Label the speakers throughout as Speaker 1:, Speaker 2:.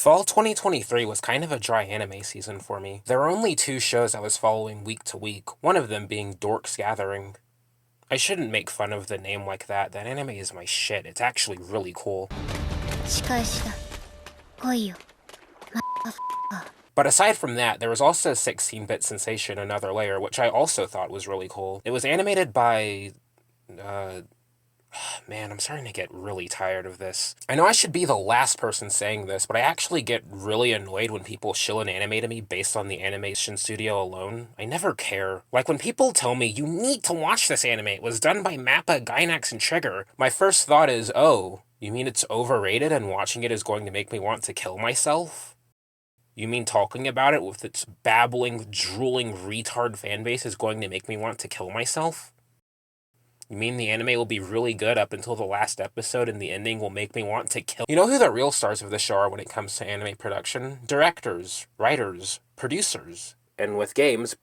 Speaker 1: Fall 2023 was kind of a dry anime season for me. There were only 2 shows I was following week to week, one of them being Dorks Gathering. I shouldn't make fun of the name like that. That anime is my shit. It's actually really cool. But aside from that, there was also 16-bit Sensation Another Layer, which I also thought was really cool. It was animated by... Man, I'm starting to get really tired of this. I know I should be the last person saying this, but I actually get really annoyed when people shill an anime to me based on the animation studio alone. I never care. Like, when people tell me, you need to watch this anime, it was done by MAPPA, Gainax, and Trigger, my first thought is, oh, you mean it's overrated and watching it is going to make me want to kill myself? You mean talking about it with its babbling, drooling, retard fanbase is going to make me want to kill myself? You mean the anime will be really good up until the last episode and the ending will make me want to kill? You know who the real stars of the show are when it comes to anime production? Directors, writers, producers. And with games,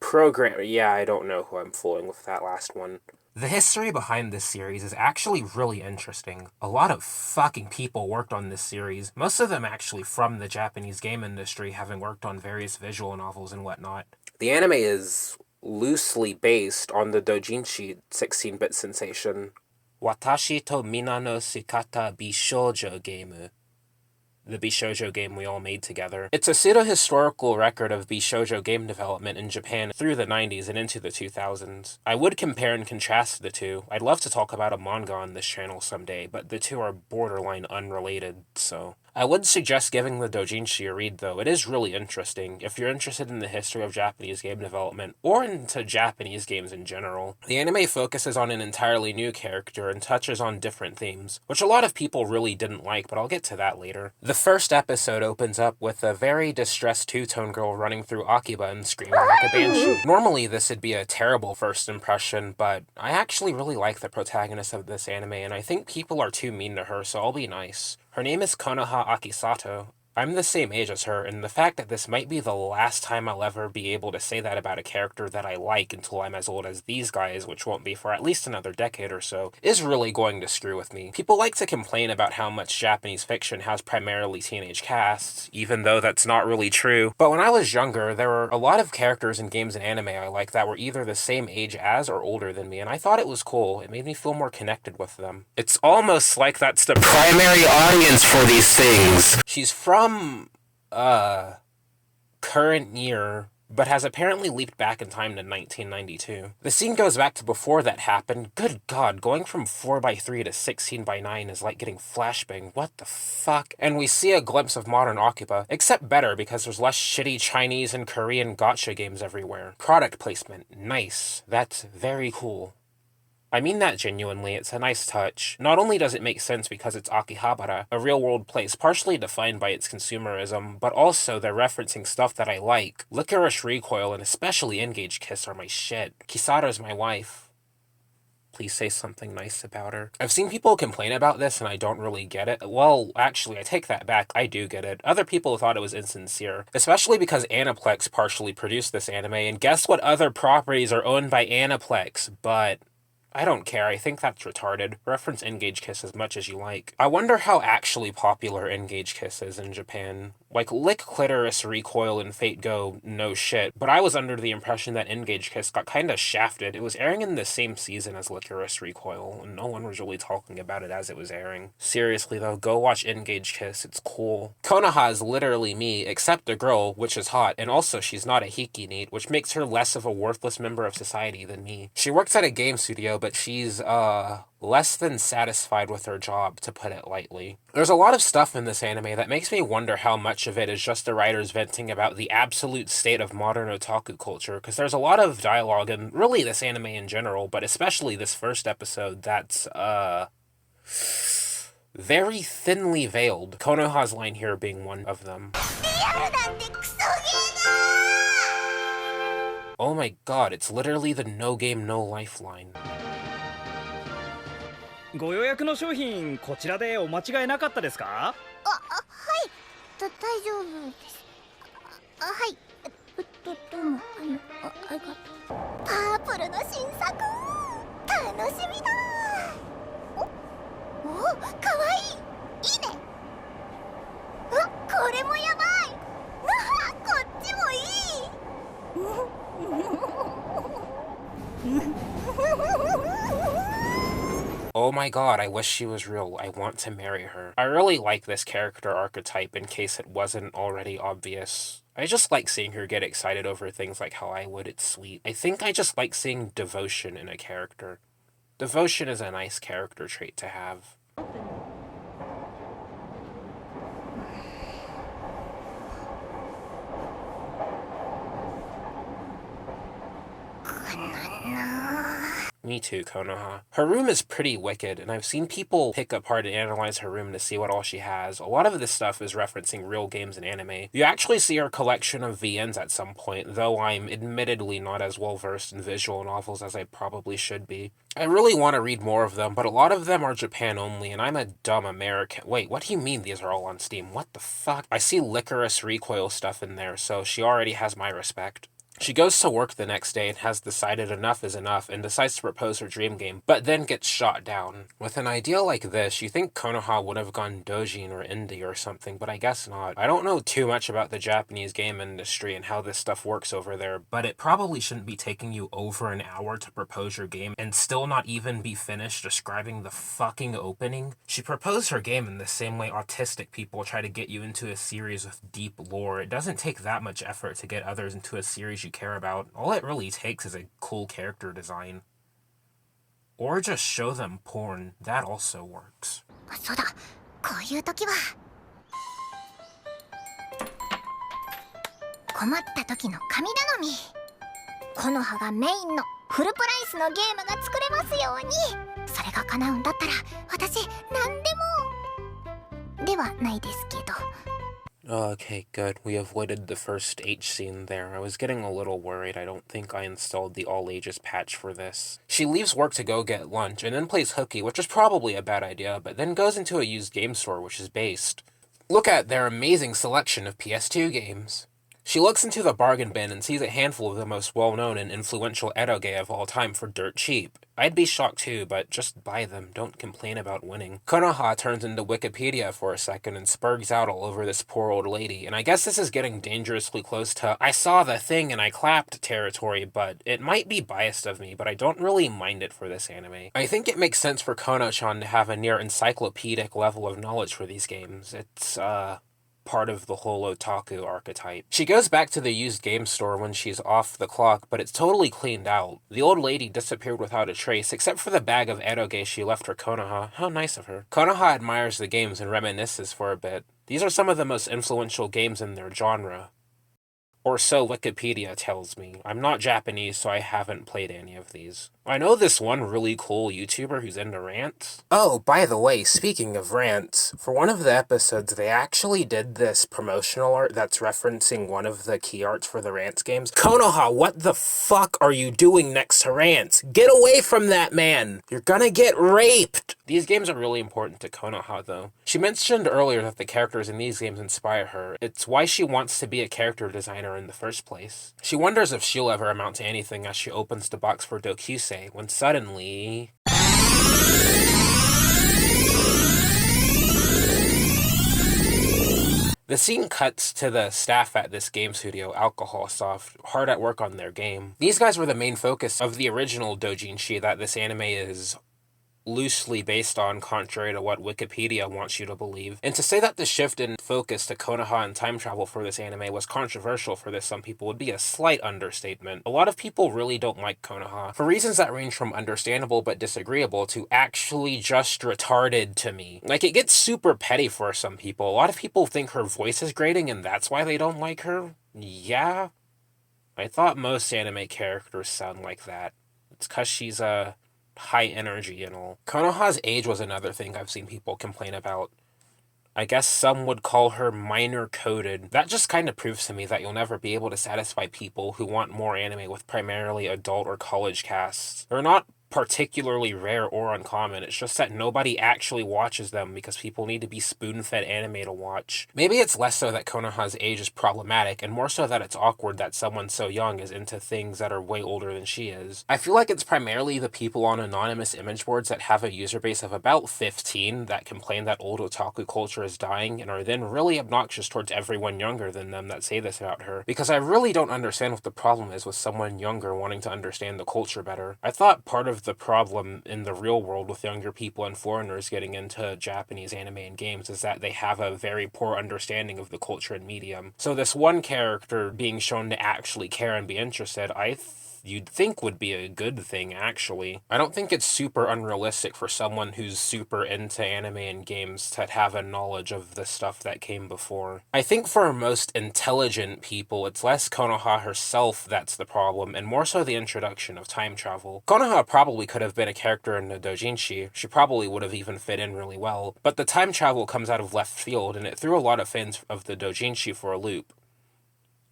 Speaker 1: yeah, I don't know who I'm fooling with that last one. The history behind this series is actually really interesting. A lot of fucking people worked on this series, most of them actually from the Japanese game industry, having worked on various visual novels and whatnot. The anime is loosely based on the doujinshi 16-bit sensation Watashi to Mina no Shikata Bishoujo game. The Bishoujo game we all made together. It's a pseudo-historical record of Bishoujo game development in Japan through the 90s and into the 2000s. I would compare and contrast the two. I'd love to talk about a manga on this channel someday, but the two are borderline unrelated, so... I would suggest giving the doujinshi a read, though. It is really interesting, if you're interested in the history of Japanese game development, or into Japanese games in general. The anime focuses on an entirely new character and touches on different themes, which a lot of people really didn't like, but I'll get to that later. The first episode opens up with a very distressed two-tone girl running through Akiba and screaming like a banshee. Normally this would be a terrible first impression, but I actually really like the protagonist of this anime, and I think people are too mean to her, so I'll be nice. Her name is Konoha Akisato. I'm the same age as her, and the fact that this might be the last time I'll ever be able to say that about a character that I like until I'm as old as these guys, which won't be for at least another decade or so, is really going to screw with me. People like to complain about how much Japanese fiction has primarily teenage casts, even though that's not really true. But when I was younger, there were a lot of characters in games and anime I liked that were either the same age as or older than me, and I thought it was cool. It made me feel more connected with them. It's almost like that's the primary audience for these things. She's from current year, but has apparently leaped back in time to 1992. The scene goes back to before that happened. Good God, going from 4x3 to 16x9 is like getting flashbang. What the fuck? And we see a glimpse of modern Akiba, except better because there's less shitty Chinese and Korean gacha games everywhere. Product placement, nice. That's very cool. I mean that genuinely, it's a nice touch. Not only does it make sense because it's Akihabara, a real-world place partially defined by its consumerism, but also they're referencing stuff that I like. Licorice Recoil and especially Engage Kiss are my shit. Kisada's my wife. Please say something nice about her. I've seen people complain about this and I don't really get it. Well, actually, I take that back. I do get it. Other people thought it was insincere, especially because Aniplex partially produced this anime, and guess what other properties are owned by Aniplex? But I don't care, I think that's retarded. Reference Engage Kiss as much as you like. I wonder how actually popular Engage Kiss is in Japan. Like, Lick Clitoris Recoil and Fate Go, no shit, but I was under the impression that Engage Kiss got kinda shafted. It was airing in the same season as Licorice Recoil, and no one was really talking about it as it was airing. Seriously though, go watch Engage Kiss, it's cool. Konoha is literally me, except a girl, which is hot, and also she's not a hiki-neat, which makes her less of a worthless member of society than me. She works at a game studio, but she's, less than satisfied with her job, to put it lightly. There's a lot of stuff in this anime that makes me wonder how much of it is just the writers venting about the absolute state of modern otaku culture, because there's a lot of dialogue, and really this anime in general, but especially this first episode, that's, very thinly veiled. Konoha's line here being one of them. Oh my god, it's literally the no game, no life line.
Speaker 2: ご予約の商品こちらでお間違いなかったですか？はい、
Speaker 3: 大丈夫です。はい、どうもありがとう。パープルの新作、楽しみだ。お、可愛い。いいね。これもやば
Speaker 1: Oh my god, I wish she was real. I want to marry her. I really like this character archetype in case it wasn't already obvious. I just like seeing her get excited over things like how I would. It's sweet. I think I just like seeing devotion in a character. Devotion is a nice character trait to have. Me too, Konoha. Her room is pretty wicked, and I've seen people pick apart and analyze her room to see what all she has. A lot of this stuff is referencing real games and anime. You actually see her collection of VNs at some point, though I'm admittedly not as well versed in visual novels as I probably should be. I really want to read more of them, but a lot of them are Japan only, and I'm a dumb American. Wait, what do you mean these are all on Steam? What the fuck? I see Licorice Recoil stuff in there, so she already has my respect. She goes to work the next day and has decided enough is enough and decides to propose her dream game, but then gets shot down. With an idea like this, you think Konoha would have gone doujin or indie or something, but I guess not. I don't know too much about the Japanese game industry and how this stuff works over there, but it probably shouldn't be taking you over an hour to propose your game and still not even be finished describing the fucking opening. She proposed her game in the same way autistic people try to get you into a series with deep lore. It doesn't take that much effort to get others into a series you care about. All it really takes is a cool character design. Or just show them porn. That also works.
Speaker 3: そうだ、こういう時は困った時の神頼み。コノハがメインのフルプライスのゲームが作れますように。それが叶うんだったら私何でもではないですけど。
Speaker 1: Okay, good. We avoided the first H scene there. I was getting a little worried. I don't think I installed the all ages patch for this. She leaves work to go get lunch, and then plays hooky, which is probably a bad idea, but then goes into a used game store, which is based. Look at their amazing selection of PS2 games. She looks into the bargain bin and sees a handful of the most well-known and influential eroge of all time for dirt cheap. I'd be shocked too, but just buy them. Don't complain about winning. Konoha turns into Wikipedia for a second and spurgs out all over this poor old lady, and I guess this is getting dangerously close to I saw the thing and I clapped territory, but it might be biased of me, but I don't really mind it for this anime. I think it makes sense for Kono-chan to have a near encyclopedic level of knowledge for these games. It's, part of the whole otaku archetype. She goes back to the used game store when she's off the clock, but it's totally cleaned out. The old lady disappeared without a trace, except for the bag of eroge she left for Konoha. How nice of her. Konoha admires the games and reminisces for a bit. These are some of the most influential games in their genre. Or so Wikipedia tells me. I'm not Japanese, so I haven't played any of these. I know this one really cool YouTuber who's into rants. Oh, by the way, speaking of rants, for one of the episodes, they actually did this promotional art that's referencing one of the key arts for the Rants games. Konoha, what the fuck are you doing next to Rants? Get away from that man! You're gonna get raped! These games are really important to Konoha, though. She mentioned earlier that the characters in these games inspire her. It's why she wants to be a character designer in the first place. She wonders if she'll ever amount to anything as she opens the box for Dokusei, when suddenly... The scene cuts to the staff at this game studio, Alcohol Soft, hard at work on their game. These guys were the main focus of the original doujinshi that this anime is loosely based on, contrary to what Wikipedia wants you to believe. And to say that the shift in focus to Konoha and time travel for this anime was controversial for some people would be a slight understatement. A lot of people really don't like Konoha, for reasons that range from understandable but disagreeable to actually just retarded to me. Like, it gets super petty for some people. A lot of people think her voice is grating and that's why they don't like her. Yeah? I thought most anime characters sound like that. It's 'cause she's a high energy and all. Konoha's age was another thing I've seen people complain about. I guess some would call her minor coded. That just kind of proves to me that you'll never be able to satisfy people who want more anime with primarily adult or college casts. They're not particularly rare or uncommon, it's just that nobody actually watches them because people need to be spoon-fed anime to watch. Maybe it's less so that Konoha's age is problematic, and more so that it's awkward that someone so young is into things that are way older than she is. I feel like it's primarily the people on anonymous image boards that have a user base of about 15 that complain that old otaku culture is dying and are then really obnoxious towards everyone younger than them that say this about her, because I really don't understand what the problem is with someone younger wanting to understand the culture better. I thought part of of the problem in the real world with younger people and foreigners getting into Japanese anime and games is that they have a very poor understanding of the culture and medium. So this one character being shown to actually care and be interested, you'd think would be a good thing, actually. I don't think it's super unrealistic for someone who's super into anime and games to have a knowledge of the stuff that came before. I think for most intelligent people, it's less Konoha herself that's the problem, and more so the introduction of time travel. Konoha probably could have been a character in the doujinshi, she probably would have even fit in really well, but the time travel comes out of left field, and it threw a lot of fans of the doujinshi for a loop.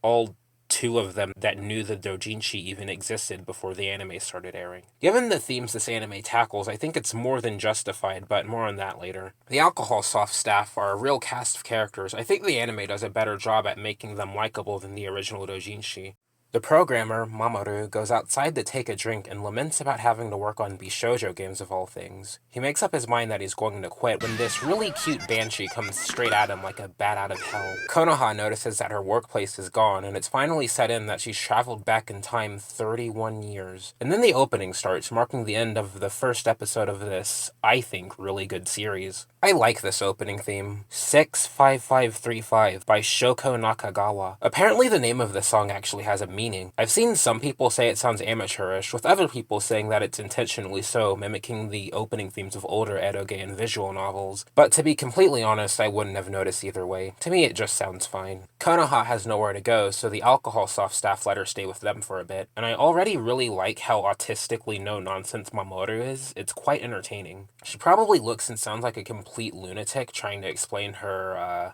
Speaker 1: All two of them that knew the doujinshi even existed before the anime started airing. Given the themes this anime tackles, I think it's more than justified, but more on that later. The Alcohol Soft staff are a real cast of characters. I think the anime does a better job at making them likable than the original doujinshi. The programmer, Mamoru, goes outside to take a drink and laments about having to work on Bishoujo games of all things. He makes up his mind that he's going to quit when this really cute banshee comes straight at him like a bat out of hell. Konoha notices that her workplace is gone, and it's finally set in that she's traveled back in time 31 years. And then the opening starts, marking the end of the first episode of this, I think, really good series. I like this opening theme. 65535 by Shoko Nakagawa. Apparently the name of the song actually has a meaning. I've seen some people say it sounds amateurish, with other people saying that it's intentionally so, mimicking the opening themes of older eroge and visual novels. But to be completely honest, I wouldn't have noticed either way. To me, it just sounds fine. Konoha has nowhere to go, so the Alcohol Soft staff let her stay with them for a bit, and I already really like how autistically no-nonsense Mamoru is. It's quite entertaining. She probably looks and sounds like a complete lunatic trying to explain her,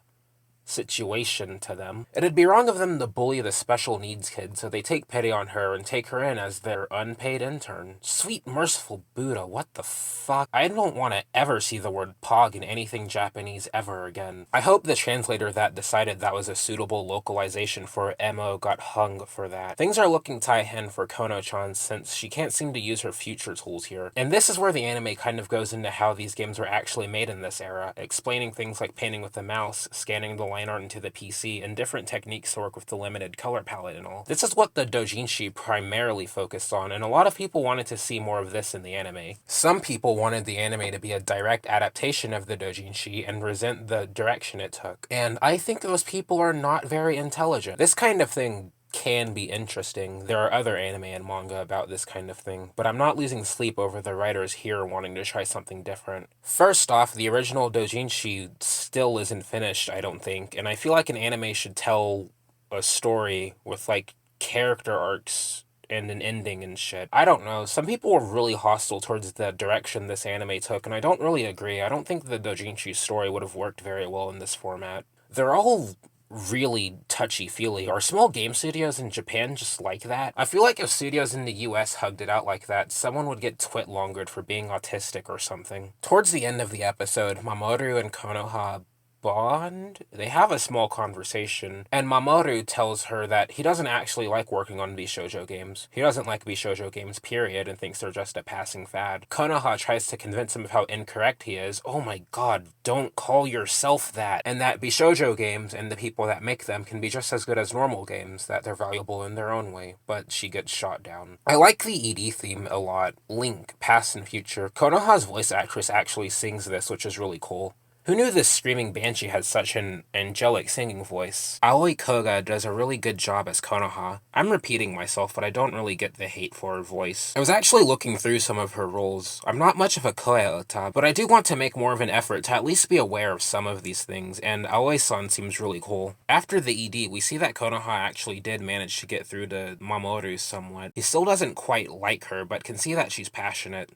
Speaker 1: situation to them. It'd be wrong of them to bully the special needs kid, so they take pity on her and take her in as their unpaid intern. Sweet merciful Buddha, what the fuck? I don't want to ever see the word pog in anything Japanese ever again. I hope the translator that decided that was a suitable localization for Emo got hung for that. Things are looking tie-hen for Kono-chan since she can't seem to use her future tools here. And this is where the anime kind of goes into how these games were actually made in this era, explaining things like painting with the mouse, scanning the line art into the PC, and different techniques to work with the limited color palette and all. This is what the doujinshi primarily focused on, and a lot of people wanted to see more of this in the anime. Some people wanted the anime to be a direct adaptation of the doujinshi and resent the direction it took. And I think those people are not very intelligent. This kind of thing can be interesting. There are other anime and manga about this kind of thing, but I'm not losing sleep over the writers here wanting to try something different. First off, the original doujinshi still isn't finished, I don't think, and I feel like an anime should tell a story with, like, character arcs and an ending and shit. I don't know, some people were really hostile towards the direction this anime took, and I don't really agree. I don't think the doujinshi story would have worked very well in this format. They're all really touchy-feely. Are small game studios in Japan just like that? I feel like if studios in the US hugged it out like that, someone would get twit-longered for being autistic or something. Towards the end of the episode, Mamoru and Konoha bond? They have a small conversation, and Mamoru tells her that he doesn't actually like working on Bishoujo games. He doesn't like Bishoujo games, period, and thinks they're just a passing fad. Konoha tries to convince him of how incorrect he is. Oh my god, don't call yourself that. And that Bishoujo games and the people that make them can be just as good as normal games, that they're valuable in their own way, but she gets shot down. I like the ED theme a lot. Link, past and future. Konoha's voice actress actually sings this, which is really cool. Who knew this screaming banshee had such an angelic singing voice? Aoi Koga does a really good job as Konoha. I'm repeating myself, but I don't really get the hate for her voice. I was actually looking through some of her roles. I'm not much of a koe ota, but I do want to make more of an effort to at least be aware of some of these things, and Aoi-san seems really cool. After the ED, we see that Konoha actually did manage to get through to Mamoru somewhat. He still doesn't quite like her, but can see that she's passionate.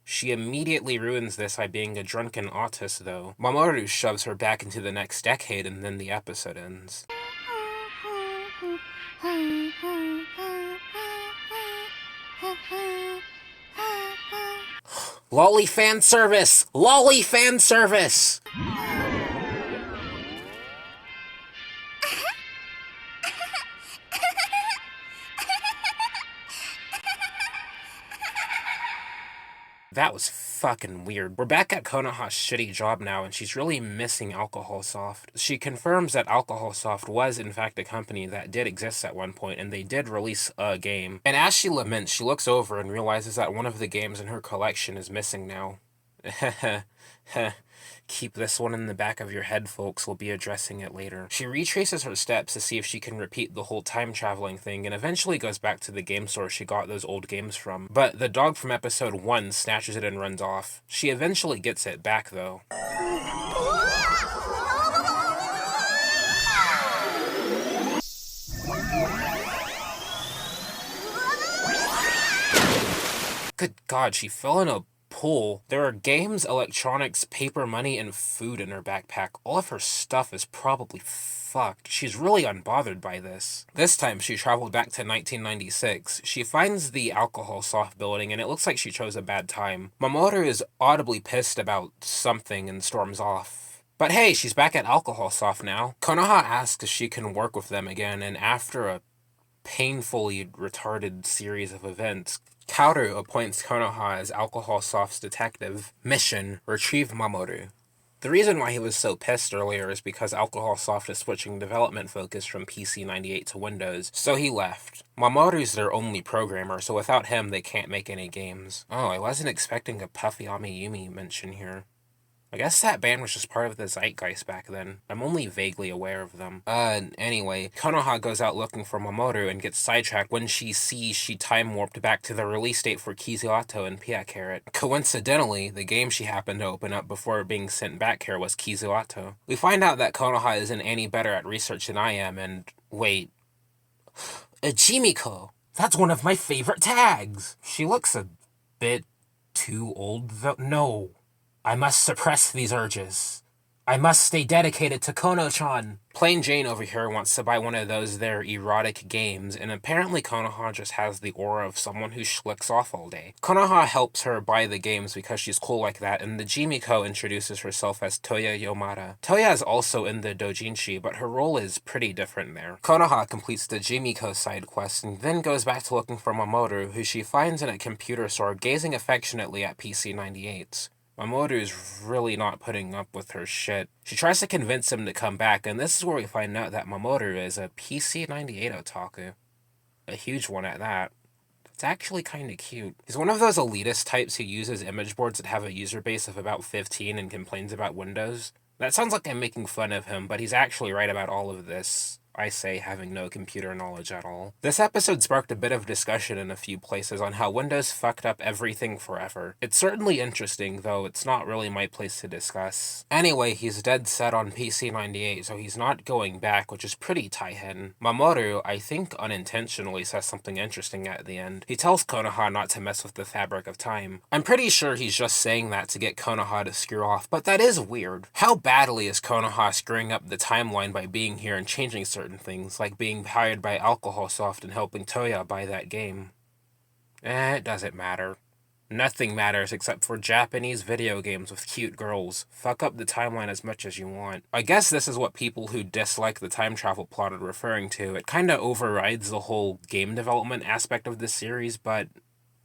Speaker 1: She immediately ruins this by being a drunken autist, though. Mamoru shoves her back into the next decade, and then the episode ends. Lolly fan service! Lolly fan service! That was fucking weird. We're back at Konoha's shitty job now, and she's really missing Alcohol Soft. She confirms that Alcohol Soft was in fact a company that did exist at one point, and they did release a game. And as she laments, she looks over and realizes that one of the games in her collection is missing now. Keep this one in the back of your head, folks. We'll be addressing it later. She retraces her steps to see if she can repeat the whole time-traveling thing, and eventually goes back to the game store she got those old games from. But the dog from episode 1 snatches it and runs off. She eventually gets it back, though. Good God, she fell in a pool. There are games, electronics, paper money, and food in her backpack. All of her stuff is probably fucked. She's really unbothered by this. This time, she traveled back to 1996. She finds the Alcohol Soft building, and it looks like she chose a bad time. Mamoru is audibly pissed about something and storms off. But hey, she's back at Alcohol Soft now. Konoha asks if she can work with them again, and after a painfully retarded series of events, Kyoudan appoints Konoha as Alcohol Soft's detective. Mission: retrieve Mamoru. The reason why he was so pissed earlier is because Alcohol Soft is switching development focus from PC 98 to Windows, so he left. Mamoru's their only programmer, so without him they can't make any games. Oh, I wasn't expecting a Puffy Amiyumi mention here. I guess that band was just part of the zeitgeist back then. I'm only vaguely aware of them. Anyway, Konoha goes out looking for Mamoru and gets sidetracked when she sees she time-warped back to the release date for Kizuato and Pia Carrot. Coincidentally, the game she happened to open up before being sent back here was Kizuato. We find out that Konoha isn't any better at research than I am, and wait. Jimiko! That's one of my favorite tags! She looks a bit too old, though. No. I must suppress these urges. I must stay dedicated to Kono-chan. Plain Jane over here wants to buy one of those there erotic games, and apparently Konoha just has the aura of someone who schlicks off all day. Konoha helps her buy the games because she's cool like that, and the Jimiko introduces herself as Toya Yomada. Toya is also in the doujinshi, but her role is pretty different there. Konoha completes the Jimiko side quest, and then goes back to looking for Mamoru, who she finds in a computer store gazing affectionately at PC 98. Mamoru is really not putting up with her shit. She tries to convince him to come back, and this is where we find out that Mamoru is a PC 98 otaku. A huge one at that. It's actually kinda cute. He's one of those elitist types who uses image boards that have a user base of about 15 and complains about Windows. That sounds like I'm making fun of him, but he's actually right about all of this. I say having no computer knowledge at all. This episode sparked a bit of discussion in a few places on how Windows fucked up everything forever. It's certainly interesting, though it's not really my place to discuss. Anyway, he's dead set on PC 98, so he's not going back, which is pretty tie-in. Mamoru, I think unintentionally, says something interesting at the end. He tells Konoha not to mess with the fabric of time. I'm pretty sure he's just saying that to get Konoha to screw off, but that is weird. How badly is Konoha screwing up the timeline by being here and changing certain things, like being hired by Alcohol Soft and helping Toya buy that game? It doesn't matter. Nothing matters except for Japanese video games with cute girls. Fuck up the timeline as much as you want. I guess this is what people who dislike the time travel plot are referring to. It kinda overrides the whole game development aspect of this series, but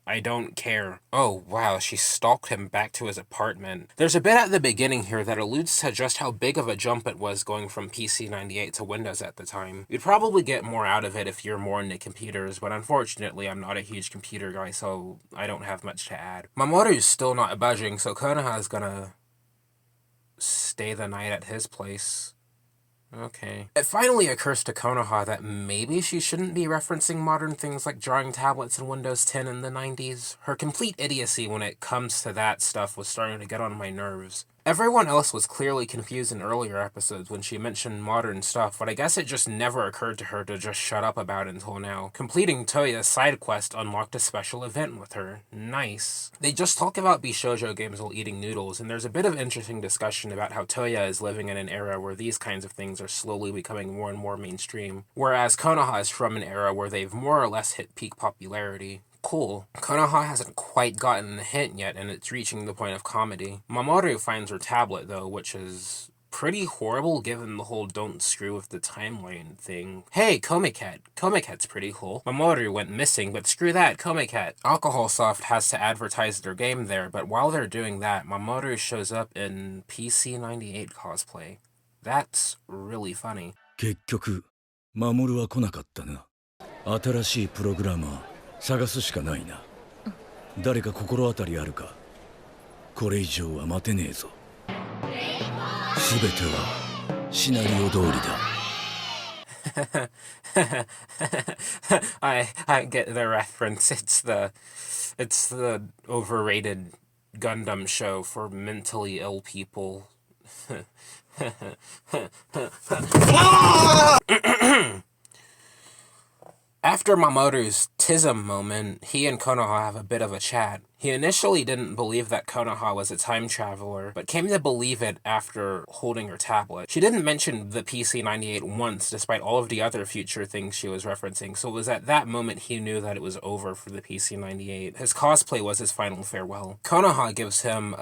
Speaker 1: I don't care. Oh wow, she stalked him back to his apartment. There's a bit at the beginning here that alludes to just how big of a jump it was going from PC 98 to Windows at the time. You'd probably get more out of it if you're more into computers, but unfortunately I'm not a huge computer guy, so I don't have much to add. Mamoru's still not budging, so Konoha's gonna stay the night at his place. Okay. It finally occurs to Konoha that maybe she shouldn't be referencing modern things like drawing tablets in Windows 10 in the 90s. Her complete idiocy when it comes to that stuff was starting to get on my nerves. Everyone else was clearly confused in earlier episodes when she mentioned modern stuff, but I guess it just never occurred to her to just shut up about it until now. Completing Toya's side quest unlocked a special event with her. Nice. They just talk about Bishoujo games while eating noodles, and there's a bit of interesting discussion about how Toya is living in an era where these kinds of things are slowly becoming more and more mainstream, whereas Konoha is from an era where they've more or less hit peak popularity. Cool. Konoha hasn't quite gotten the hint yet, and it's reaching the point of comedy. Mamoru finds her tablet, though, which is pretty horrible given the whole don't screw with the timeline thing. Hey, Komiket. Komiket's pretty cool. Mamoru went missing, but screw that, Komiket. Alcoholsoft has to advertise their game there, but while they're doing that, Mamoru shows up in PC98 cosplay. That's really funny.
Speaker 4: 結局、守は来なかったな。新しいプログラマー探すしかないな。誰か心当たりあるか。これ以上は待てねえぞ。すべてはシナリオ通りだ。
Speaker 1: I get the reference. It's the overrated Gundam show for mentally ill people. After Mamoru's Tism moment, he and Konoha have a bit of a chat. He initially didn't believe that Konoha was a time traveler, but came to believe it after holding her tablet. She didn't mention the PC-98 once, despite all of the other future things she was referencing, so it was at that moment he knew that it was over for the PC-98. His cosplay was his final farewell. Konoha gives him,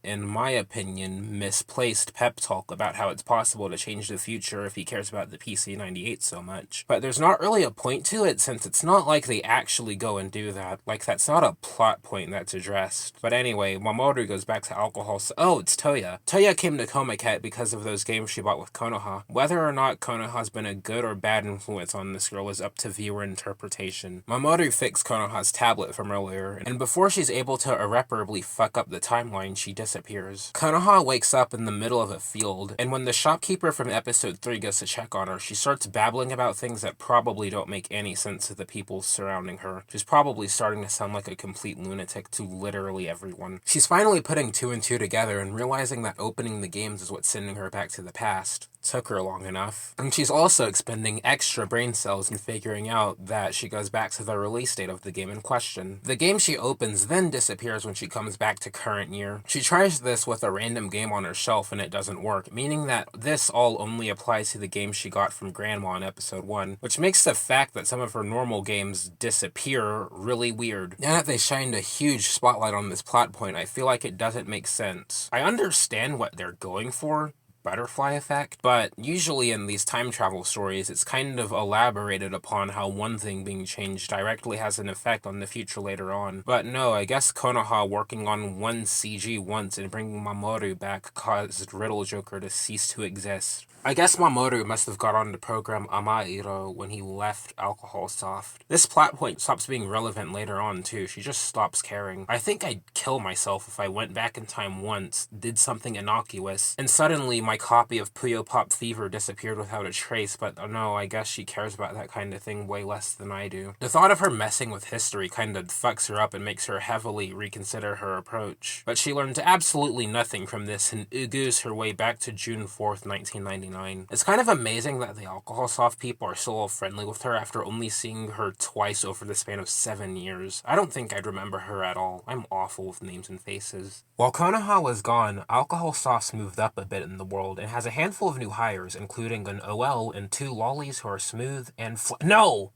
Speaker 1: in my opinion, misplaced pep talk about how it's possible to change the future if he cares about the PC-98 so much. But there's not really a point to it, since it's not like they actually go and do that. Like, that's not a plot point that's addressed. But anyway, Mamoru goes back to alcohol. Oh, it's Toya. Toya came to Komiket because of those games she bought with Konoha. Whether or not Konoha's been a good or bad influence on this girl is up to viewer interpretation. Mamoru fixed Konoha's tablet from earlier, and before she's able to irreparably fuck up the timeline, she disappears. Konoha wakes up in the middle of a field, and when the shopkeeper from episode 3 goes to check on her, she starts babbling about things that probably don't make any sense to the people surrounding her. She's probably starting to sound like a complete lunatic to literally everyone. She's finally putting 2 and 2 together and realizing that opening the games is what's sending her back to the past. Took her long enough. And she's also expending extra brain cells and figuring out that she goes back to the release date of the game in question. The game she opens then disappears when she comes back to current year. She tries this with a random game on her shelf and it doesn't work, meaning that this all only applies to the game she got from Grandma in episode 1, which makes the fact that some of her normal games disappear really weird. Now that they shined a huge spotlight on this plot point, I feel like it doesn't make sense. I understand what they're going for, butterfly effect, but usually in these time travel stories, it's kind of elaborated upon how one thing being changed directly has an effect on the future later on. But no, I guess Konoha working on one CG once and bringing Mamoru back caused Riddle Joker to cease to exist. I guess Mamoru must have got on to program Amairo when he left Alcoholsoft. This plot point stops being relevant later on too, she just stops caring. I think I'd kill myself if I went back in time once, did something innocuous, and suddenly my copy of Puyo Pop Fever disappeared without a trace, but no, I guess she cares about that kind of thing way less than I do. The thought of her messing with history kind of fucks her up and makes her heavily reconsider her approach. But she learned absolutely nothing from this and oogoos her way back to June 4th, 1999. It's kind of amazing that the Alcoholsoft people are still all friendly with her after only seeing her twice over the span of 7 years. I don't think I'd remember her at all. I'm awful with names and faces. While Konoha was gone, Alcoholsoft's moved up a bit in the world and has a handful of new hires, including an OL and 2 lollies who are smooth and No!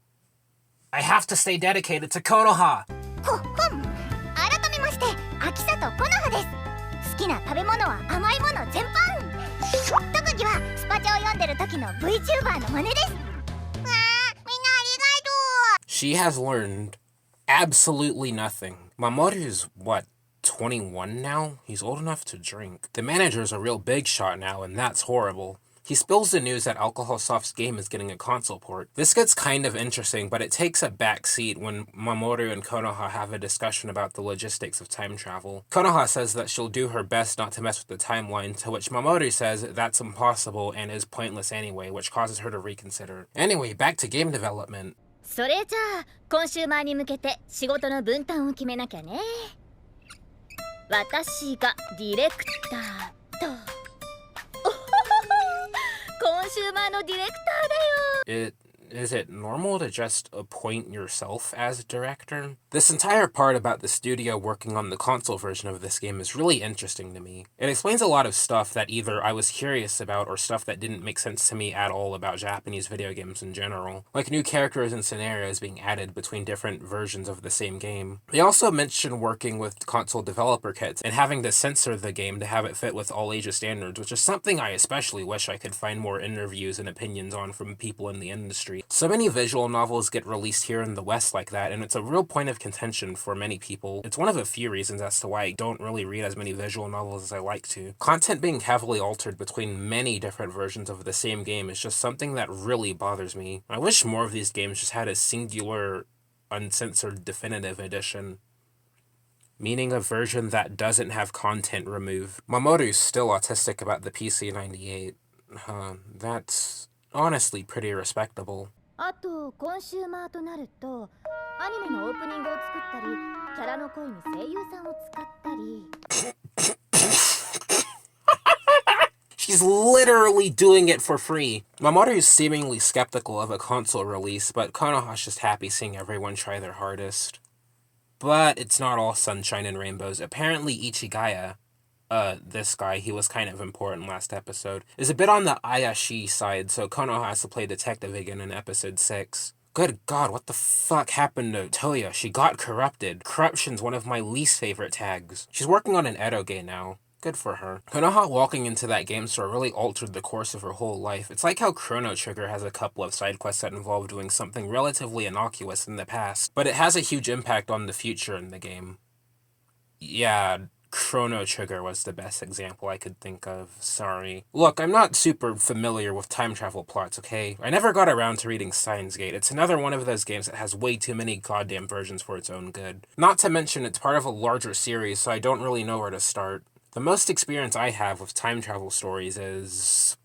Speaker 1: I have to stay dedicated to Konoha!
Speaker 3: 改めまして、秋里コノハです。好きな食べ物は甘いもの全般。特技はスパチャを読んでる時の VTuber の真似です。わあ、みんなありがとう。
Speaker 1: She has learned absolutely nothing. Mamoru's, what, 21 now? He's old enough to drink. The manager's a real big shot now, and that's horrible. He spills the news that Alcoholsoft's game is getting a console port. This gets kind of interesting, but it takes a back seat when Mamoru and Konoha have a discussion about the logistics of time travel. Konoha says that she'll do her best not to mess with the timeline, to which Mamoru says that's impossible and is pointless anyway, which causes her to reconsider. Anyway, back to game development.
Speaker 5: それじゃあコンシューマーに向けて仕事の分担を決めなきゃね。私がディレクターとコンシューマーのディレクターだよ。
Speaker 1: is it normal to just appoint yourself as director? This entire part about the studio working on the console version of this game is really interesting to me. It explains a lot of stuff that either I was curious about or stuff that didn't make sense to me at all about Japanese video games in general, like new characters and scenarios being added between different versions of the same game. They also mention working with console developer kits and having to censor the game to have it fit with all ages standards, which is something I especially wish I could find more interviews and opinions on from people in the industry. So many visual novels get released here in the West like that, and it's a real point of contention for many people. It's one of a few reasons as to why I don't really read as many visual novels as I like to. Content being heavily altered between many different versions of the same game is just something that really bothers me. I wish more of these games just had a singular, uncensored definitive edition, meaning a version that doesn't have content removed. Mamoru's still autistic about the PC-98. That's honestly pretty respectable.
Speaker 5: あとコンシューマーとなるとアニメのオープニングを作ったりキャラの声に声優さんを使ったり
Speaker 1: She's literally doing it for free. Mamoru is seemingly skeptical of a console release, but Konoha's just happy seeing everyone try their hardest. But it's not all sunshine and rainbows. Apparently Ichigaya, this guy, he was kind of important last episode, is a bit on the Ayashi side, so Konoha has to play detective again in episode 6. Good god, what the fuck happened to Toya? She got corrupted. Corruption's one of my least favorite tags. She's working on an eroge now. Good for her. Konoha walking into that game store really altered the course of her whole life. It's like how Chrono Trigger has a couple of side quests that involve doing something relatively innocuous in the past, but it has a huge impact on the future in the game. Yeah, Chrono Trigger was the best example I could think of. Sorry. Look, I'm not super familiar with time travel plots, okay? I never got around to reading Steins Gate. It's another one of those games that has way too many goddamn versions for its own good. Not to mention it's part of a larger series, so I don't really know where to start. The most experience I have with time travel stories is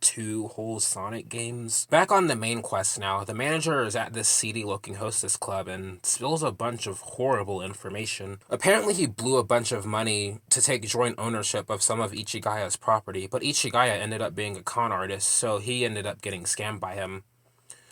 Speaker 1: 2 whole Sonic games. Back on the main quest now, the manager is at this seedy-looking hostess club and spills a bunch of horrible information. Apparently he blew a bunch of money to take joint ownership of some of Ichigaya's property, but Ichigaya ended up being a con artist, so he ended up getting scammed by him.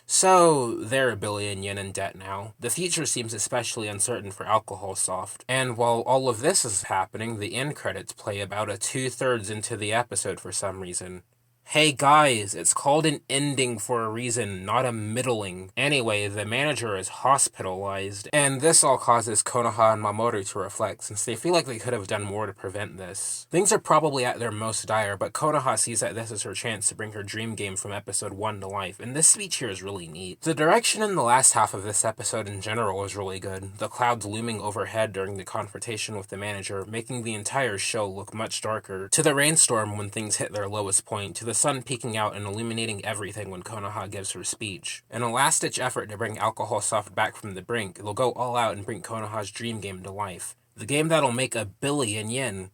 Speaker 1: So, they're $1 billion yen in debt now. The future seems especially uncertain for Alcohol Soft. And while all of this is happening, the end credits play about a 2/3 into the episode for some reason. Hey guys, it's called an ending for a reason, not a middling. Anyway, the manager is hospitalized, and this all causes Konoha and Mamoru to reflect, since they feel like they could have done more to prevent this. Things are probably at their most dire, but Konoha sees that this is her chance to bring her dream game from episode 1 to life, and this speech here is really neat. The direction in the last half of this episode in general is really good, the clouds looming overhead during the confrontation with the manager, making the entire show look much darker, to the rainstorm when things hit their lowest point, to the sun peeking out and illuminating everything when Konoha gives her speech. In a last-ditch effort to bring Alcohol Soft back from the brink, they'll go all out and bring Konoha's dream game to life. The game that'll make $1 billion yen.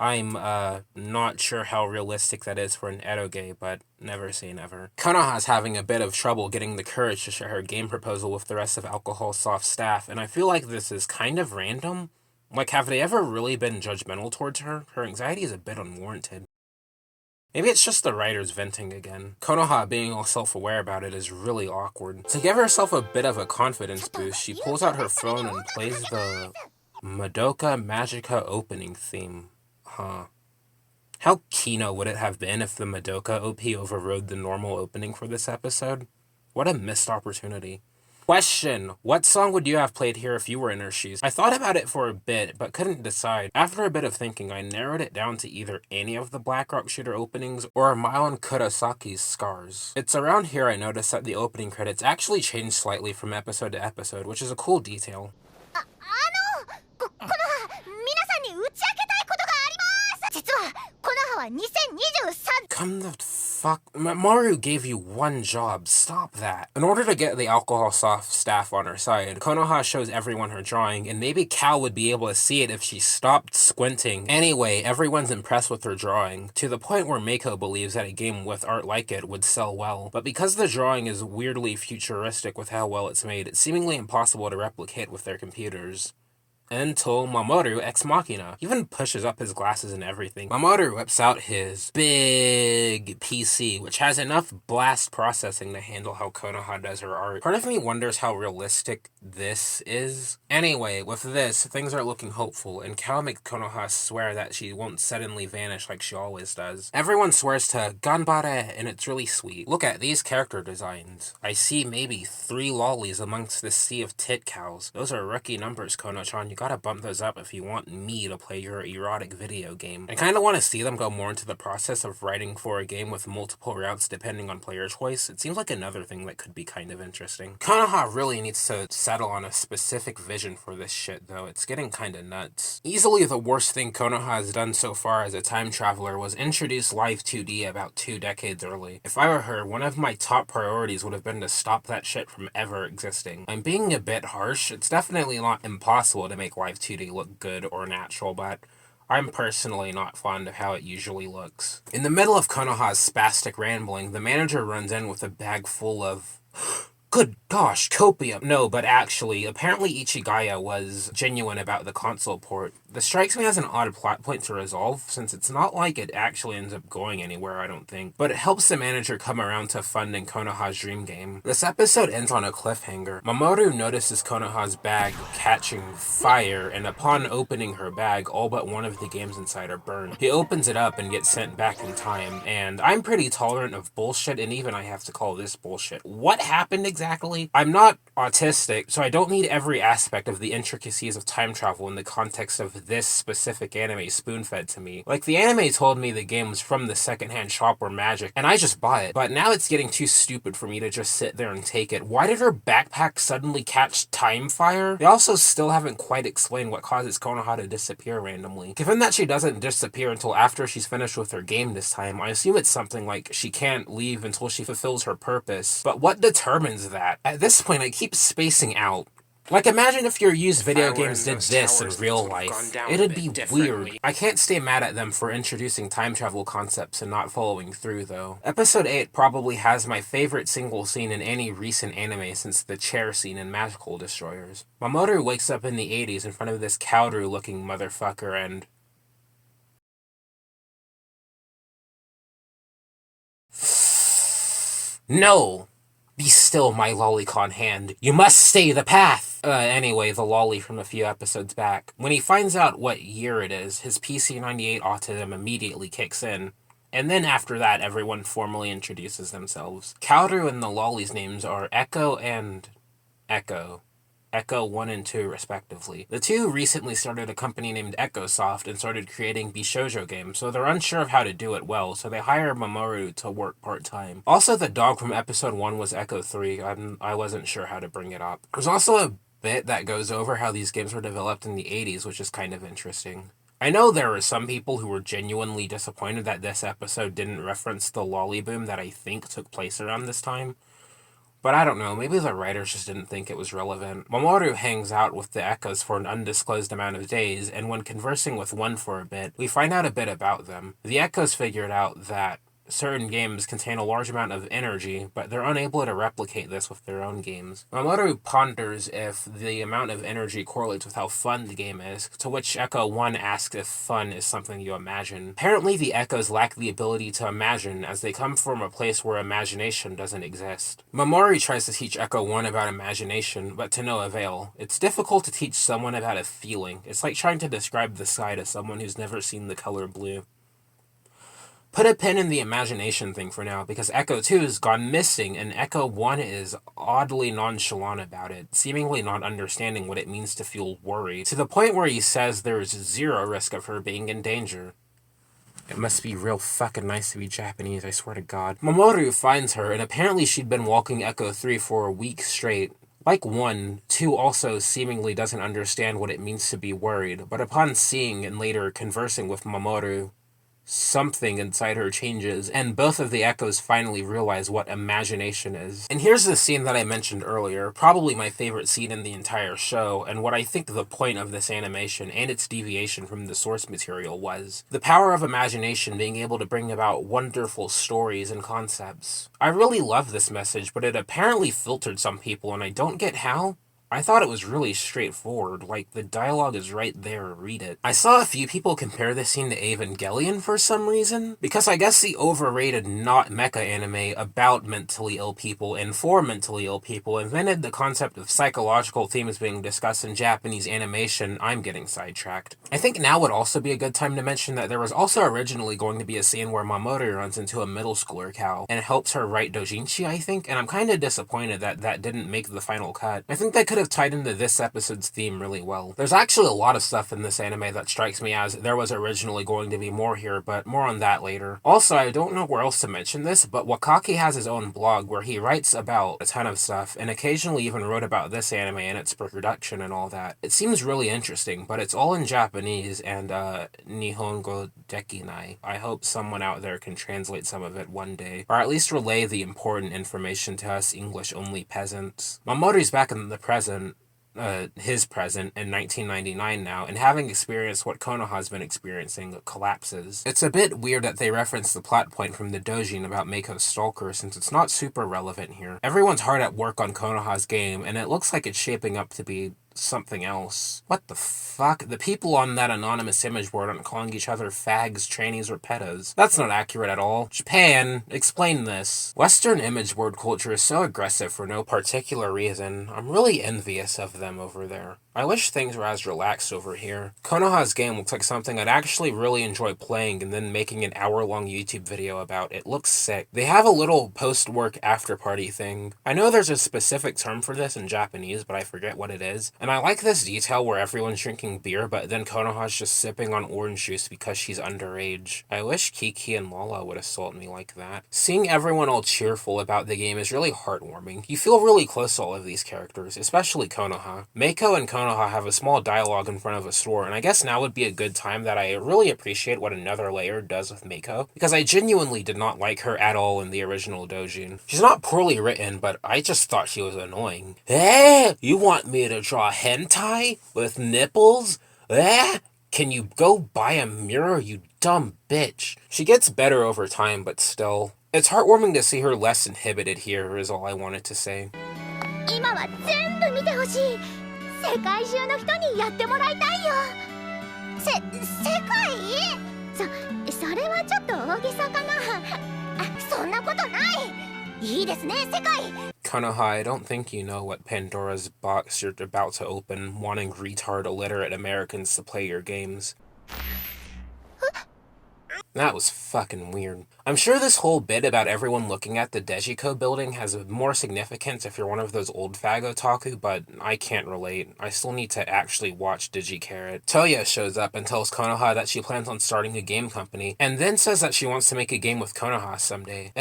Speaker 1: I'm, not sure how realistic that is for an eroge, but never say never. Konoha's having a bit of trouble getting the courage to share her game proposal with the rest of Alcohol Soft's staff, and I feel like this is kind of random. Like, have they ever really been judgmental towards her? Her anxiety is a bit unwarranted. Maybe it's just the writers venting again. Konoha being all self-aware about it is really awkward. To give herself a bit of a confidence boost, she pulls out her phone and plays the Madoka Magica opening theme. How kino would it have been if the Madoka OP overrode the normal opening for this episode? What a missed opportunity. Question: what song would you have played here if you were in her shoes? I thought about it for a bit, but couldn't decide. After a bit of thinking, I narrowed it down to either any of the Black Rock Shooter openings or Mion Kurosaki's Scars. It's around here I noticed that the opening credits actually changed slightly from episode to episode, which is a cool detail.
Speaker 3: この皆さんに打ち明けたいことがあります。実はこの葉は2023
Speaker 1: Come the fuck? Maru gave you one job. Stop that. In order to get the Alcohol Soft staff on her side, Konoha shows everyone her drawing, and maybe Cal would be able to see it if she stopped squinting. Anyway, everyone's impressed with her drawing, to the point where Mako believes that a game with art like it would sell well. But because the drawing is weirdly futuristic with how well it's made, it's seemingly impossible to replicate with their computers. until Mamoru ex machina. He even pushes up his glasses and everything. Mamoru whips out his big PC, which has enough blast processing to handle how Konoha does her art. Part of me wonders how realistic this is. Anyway, with this, things are looking hopeful, and Kao makes Konoha swear that she won't suddenly vanish like she always does. Everyone swears to Ganbare, and it's really sweet. Look at these character designs. I see maybe 3 lollies amongst this sea of tit cows. Those are rookie numbers, Kono-chan. You gotta bump those up if you want me to play your erotic video game. I kinda want to see them go more into the process of writing for a game with multiple routes depending on player choice. It seems like another thing that could be kind of interesting. Konoha really needs to settle on a specific vision for this shit, though. It's getting kinda nuts. Easily the worst thing Konoha has done so far as a time traveler was introduce Live 2D about 2 decades early. If I were her, one of my top priorities would have been to stop that shit from ever existing. I'm being a bit harsh. It's definitely not impossible to make Live 2D look good or natural, but I'm personally not fond of how it usually looks. In the middle of Konoha's spastic rambling, the manager runs in with a bag full of good gosh, copium. No, but actually, apparently Ichigaya was genuine about the console port. This strikes me as an odd plot point to resolve, since it's not like it actually ends up going anywhere, I don't think. But it helps the manager come around to funding Konoha's dream game. This episode ends on a cliffhanger. Mamoru notices Konoha's bag catching fire, and upon opening her bag, all but one of the games inside are burned. He opens it up and gets sent back in time, and I'm pretty tolerant of bullshit, and even I have to call this bullshit. What happened exactly? I'm not autistic, so I don't need every aspect of the intricacies of time travel in the context of this specific anime spoon-fed to me. Like, the anime told me the game was from the secondhand shop or magic, and I just bought it. But now it's getting too stupid for me to just sit there and take it. Why did her backpack suddenly catch time fire? They also still haven't quite explained what causes Konoha to disappear randomly. Given that she doesn't disappear until after she's finished with her game this time, I assume it's something like she can't leave until she fulfills her purpose. But what determines that? At this point, I keep spacing out. Like, imagine if your used video games did this in real life. It'd be weird. I can't stay mad at them for introducing time travel concepts and not following through, though. Episode 8 probably has my favorite single scene in any recent anime since the chair scene in Magical Destroyers. Mamoru wakes up in the 80s in front of this Kaoru-looking motherfucker and... No! Be still, my lolicon hand. You must stay the path! Anyway, the lolly from a few episodes back. When he finds out what year it is, his PC-98 autism immediately kicks in. And then after that, everyone formally introduces themselves. Kaoru and the lolly's names are Echo and... Echo 1 and 2 respectively. The two recently started a company named EchoSoft and started creating Bishoujo games, so they're unsure of how to do it well, so they hire Mamoru to work part-time. Also, the dog from episode 1 was Echo 3. I wasn't sure how to bring it up. There's also a bit that goes over how these games were developed in the 80s, which is kind of interesting. I know there were some people who were genuinely disappointed that this episode didn't reference the lolly boom that I think took place around this time. But I don't know, maybe the writers just didn't think it was relevant. Mamoru hangs out with the Echoes for an undisclosed amount of days, and when conversing with one for a bit, we find out a bit about them. The Echoes figured out that certain games contain a large amount of energy, but they're unable to replicate this with their own games. Mamoru ponders if the amount of energy correlates with how fun the game is, to which Echo 1 asks if fun is something you imagine. Apparently the Echoes lack the ability to imagine, as they come from a place where imagination doesn't exist. Mamoru tries to teach Echo 1 about imagination, but to no avail. It's difficult to teach someone about a feeling. It's like trying to describe the sky to someone who's never seen the color blue. Put a pin in the imagination thing for now, because Echo 2 has gone missing, and Echo 1 is oddly nonchalant about it, seemingly not understanding what it means to feel worried, to the point where he says there's zero risk of her being in danger. It must be real fucking nice to be Japanese, I swear to God. Mamoru finds her, and apparently she'd been walking Echo 3 for a week straight. Like 1, 2 also seemingly doesn't understand what it means to be worried, but upon seeing and later conversing with Mamoru, something inside her changes, and both of the Echoes finally realize what imagination is. And here's the scene that I mentioned earlier, probably my favorite scene in the entire show, and what I think the point of this animation and its deviation from the source material was. The power of imagination being able to bring about wonderful stories and concepts. I really love this message, but it apparently filtered some people, and I don't get how. I thought it was really straightforward, like the dialogue is right there, read it. I saw a few people compare this scene to Evangelion for some reason, because I guess the overrated not mecha anime about mentally ill people and for mentally ill people invented the concept of psychological themes being discussed in Japanese animation. I'm getting sidetracked. I think now would also be a good time to mention that there was also originally going to be a scene where Mamoru runs into a middle schooler cow and helps her write doujinshi, I think, and I'm kind of disappointed that that didn't make the final cut. I think they could have tied into this episode's theme really well. There's actually a lot of stuff in this anime that strikes me as there was originally going to be more here, but more on that later. Also, I don't know where else to mention this, but Wakaki has his own blog where he writes about a ton of stuff, and occasionally even wrote about this anime and its production and all that. It seems really interesting, but it's all in Japanese and Nihongo dekinai. I hope someone out there can translate some of it one day, or at least relay the important information to us English-only peasants. Mamoru's back in the present, his present in 1999 now, and having experienced what Konoha's been experiencing, collapses. It's a bit weird that they reference the plot point from the doujin about Meiko's stalker, since it's not super relevant here. Everyone's hard at work on Konoha's game, and it looks like it's shaping up to be something else. What the fuck? The people on that anonymous image board aren't calling each other fags, trannies, or petas. That's not accurate at all. Japan, explain this. Western image board culture is so aggressive for no particular reason. I'm really envious of them over there. I wish things were as relaxed over here. Konoha's game looks like something I'd actually really enjoy playing and then making an hour-long YouTube video about. It looks sick. They have a little post-work after-party thing. I know there's a specific term for this in Japanese, but I forget what it is. And I like this detail where everyone's drinking beer, but then Konoha's just sipping on orange juice because she's underage. I wish Kiki and Lala would assault me like that. Seeing everyone all cheerful about the game is really heartwarming. You feel really close to all of these characters, especially Konoha. Meiko and Konoha have a small dialogue in front of a store, and I guess now would be a good time that I really appreciate what Another Layer does with Meiko, because I genuinely did not like her at all in the original doujin. She's not poorly written, but I just thought she was annoying. Eh? You want me to draw hentai? With nipples? Eh? Can you go buy a mirror, you dumb bitch? She gets better over time, but still. It's heartwarming to see her less inhibited here, is all I wanted to say.
Speaker 5: 今は全部見てほしい。世界中の人にやってもらいたいよ。世界？それはちょっと大げさかな。そんなことない。いいですね、世界。
Speaker 1: Konoha, I don't think you know what Pandora's box you're about to open, wanting retard illiterate Americans to play your games. That was fucking weird. I'm sure this whole bit about everyone looking at the Dejiko building has more significance if you're one of those old fag otaku, but I can't relate. I still need to actually watch Digicarrot. Toya shows up and tells Konoha that she plans on starting a game company, and then says that she wants to make a game with Konoha someday.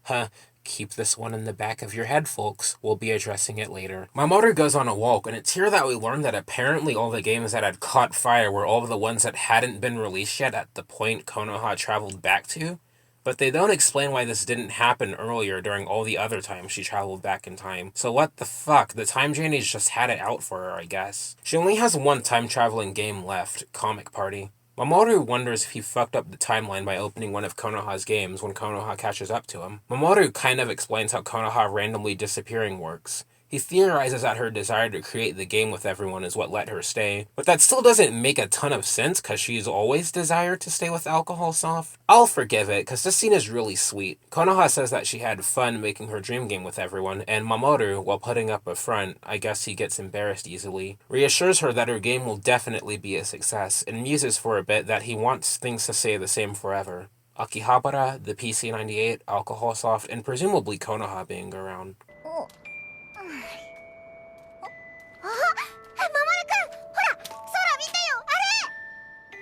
Speaker 1: Huh. Keep this one in the back of your head, folks. We'll be addressing it later. Mamoru goes on a walk, and it's here that we learn that apparently all the games that had caught fire were all of the ones that hadn't been released yet at the point Konoha traveled back to. But they don't explain why this didn't happen earlier during all the other times she traveled back in time. So what the fuck? The Time Journeys just had it out for her, I guess. She only has one time-traveling game left, Comic Party. Mamoru wonders if he fucked up the timeline by opening one of Konoha's games when Konoha catches up to him. Mamoru kind of explains how Konoha randomly disappearing works. He theorizes that her desire to create the game with everyone is what let her stay, but that still doesn't make a ton of sense because she's always desired to stay with Alcohol Soft. I'll forgive it because this scene is really sweet. Konoha says that she had fun making her dream game with everyone, and Mamoru, while putting up a front, I guess he gets embarrassed easily, reassures her that her game will definitely be a success, and muses for a bit that he wants things to stay the same forever. Akihabara, the PC-98, Alcohol Soft, and presumably Konoha being around.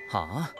Speaker 2: はあ